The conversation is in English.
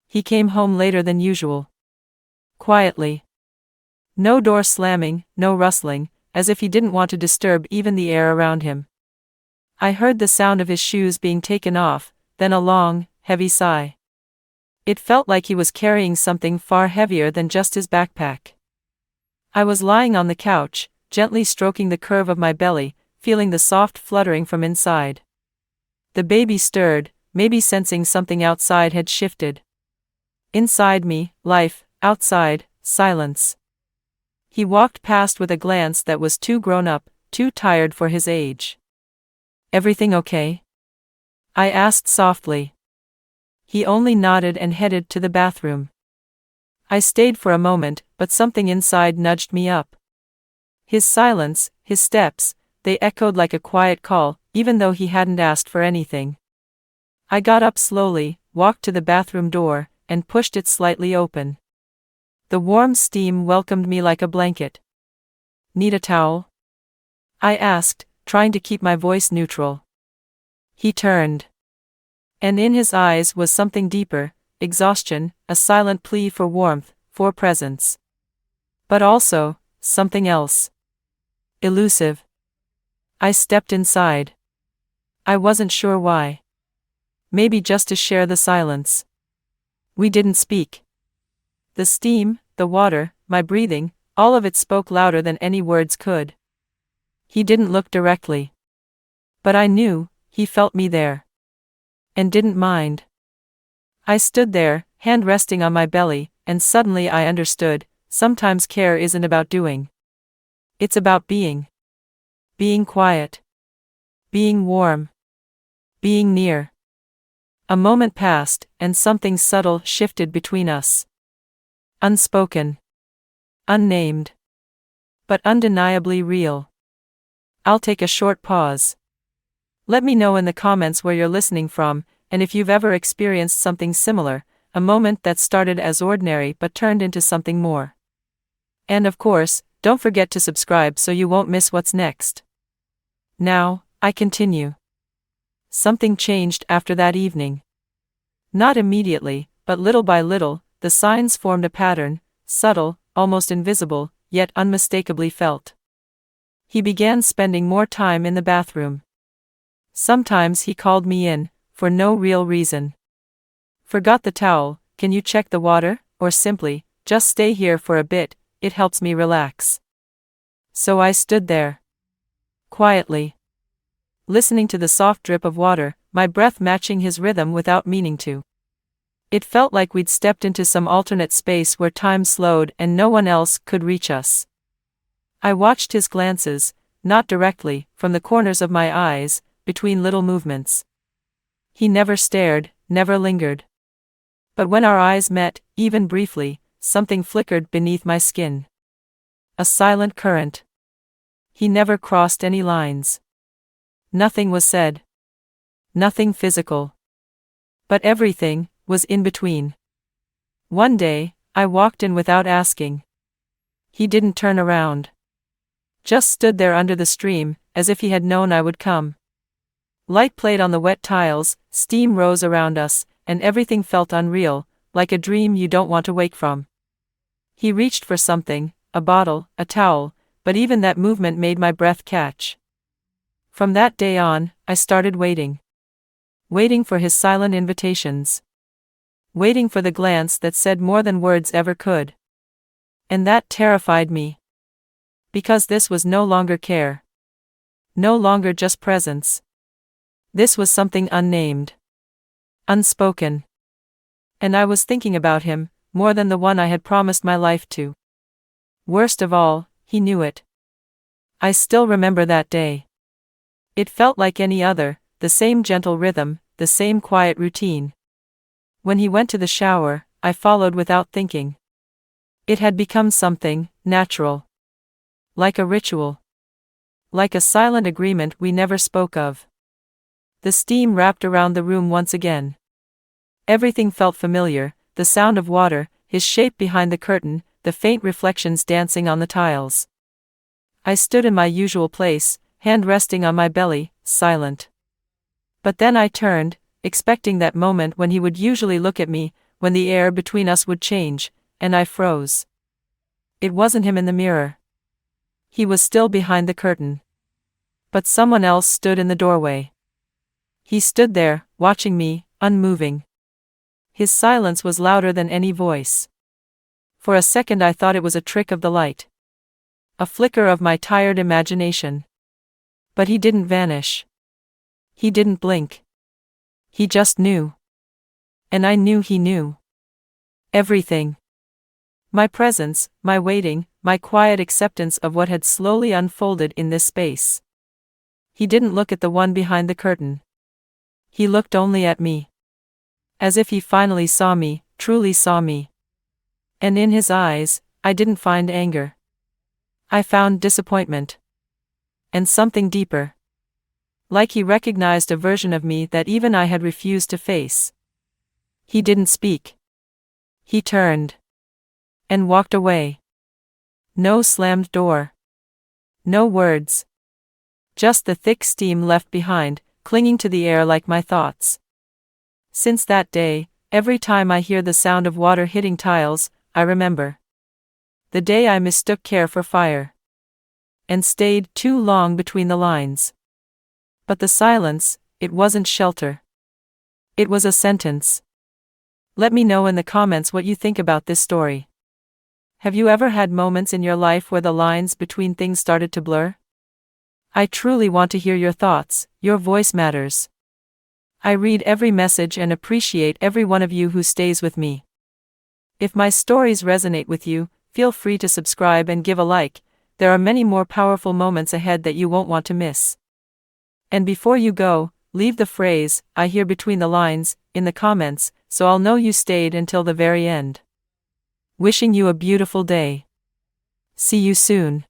He came home later than usual. Quietly. No door slamming, no rustling, as if he didn't want to disturb even the air around him. I heard the sound of his shoes being taken off, then a long, heavy sigh. It felt like he was carrying something far heavier than just his backpack. I was lying on the couch, gently stroking the curve of my belly, feeling the soft fluttering from inside. The baby stirred, maybe sensing something outside had shifted. Inside me, life; outside, silence. He walked past with a glance that was too grown up, too tired for his age. "Everything okay?" I asked softly. He only nodded and headed to the bathroom. I stayed for a moment, but something inside nudged me up. His silence, his steps, they echoed like a quiet call, even though he hadn't asked for anything. I got up slowly, walked to the bathroom door, and pushed it slightly open. The warm steam welcomed me like a blanket. "Need a towel?" I asked, trying to keep my voice neutral. He turned. And in his eyes was something deeper, exhaustion, a silent plea for warmth, for presence. But also, something else. Elusive. I stepped inside. I wasn't sure why. Maybe just to share the silence. We didn't speak. The steam, the water, my breathing, all of it spoke louder than any words could. He didn't look directly. But I knew, he felt me there. And didn't mind. I stood there, hand resting on my belly, and suddenly I understood, sometimes care isn't about doing. It's about being. Being quiet. Being warm. Being near. A moment passed, and something subtle shifted between us. Unspoken. Unnamed. But undeniably real. I'll take a short pause. Let me know in the comments where you're listening from, and if you've ever experienced something similar, a moment that started as ordinary but turned into something more. And of course, don't forget to subscribe so you won't miss what's next. Now, I continue. Something changed after that evening. Not immediately, but little by little, the signs formed a pattern, subtle, almost invisible, yet unmistakably felt. He began spending more time in the bathroom. Sometimes he called me in, for no real reason. "Forgot the towel, can you check the water?" Or simply, "Just stay here for a bit, it helps me relax." So I stood there. Quietly. Listening to the soft drip of water, my breath matching his rhythm without meaning to. It felt like we'd stepped into some alternate space where time slowed and no one else could reach us. I watched his glances, not directly, from the corners of my eyes, between little movements. He never stared, never lingered. But when our eyes met, even briefly, something flickered beneath my skin. A silent current. He never crossed any lines. Nothing was said. Nothing physical. But everything was in between. One day, I walked in without asking. He didn't turn around. Just stood there under the stream, as if he had known I would come. Light played on the wet tiles, steam rose around us, and everything felt unreal, like a dream you don't want to wake from. He reached for something, a bottle, a towel, but even that movement made my breath catch. From that day on, I started waiting. Waiting for his silent invitations. Waiting for the glance that said more than words ever could. And that terrified me. Because this was no longer care. No longer just presence. This was something unnamed. Unspoken. And I was thinking about him, more than the one I had promised my life to. Worst of all, he knew it. I still remember that day. It felt like any other, the same gentle rhythm, the same quiet routine. When he went to the shower, I followed without thinking. It had become something natural. Like a ritual. Like a silent agreement we never spoke of. The steam wrapped around the room once again. Everything felt familiar, the sound of water, his shape behind the curtain, the faint reflections dancing on the tiles. I stood in my usual place, hand resting on my belly, silent. But then I turned, expecting that moment when he would usually look at me, when the air between us would change, and I froze. It wasn't him in the mirror. He was still behind the curtain. But someone else stood in the doorway. He stood there, watching me, unmoving. His silence was louder than any voice. For a second I thought it was a trick of the light. A flicker of my tired imagination. But he didn't vanish. He didn't blink. He just knew. And I knew he knew. Everything. My presence, my waiting, my quiet acceptance of what had slowly unfolded in this space. He didn't look at the one behind the curtain. He looked only at me. As if he finally saw me, truly saw me. And in his eyes, I didn't find anger. I found disappointment. And something deeper. Like he recognized a version of me that even I had refused to face. He didn't speak. He turned. And walked away. No slammed door. No words. Just the thick steam left behind, clinging to the air like my thoughts. Since that day, every time I hear the sound of water hitting tiles, I remember. The day I mistook care for fire. And stayed too long between the lines. But the silence, it wasn't shelter. It was a sentence. Let me know in the comments what you think about this story. Have you ever had moments in your life where the lines between things started to blur? I truly want to hear your thoughts, your voice matters. I read every message and appreciate every one of you who stays with me. If my stories resonate with you, feel free to subscribe and give a like. There are many more powerful moments ahead that you won't want to miss. And before you go, leave the phrase, "I hear between the lines," in the comments, so I'll know you stayed until the very end. Wishing you a beautiful day. See you soon.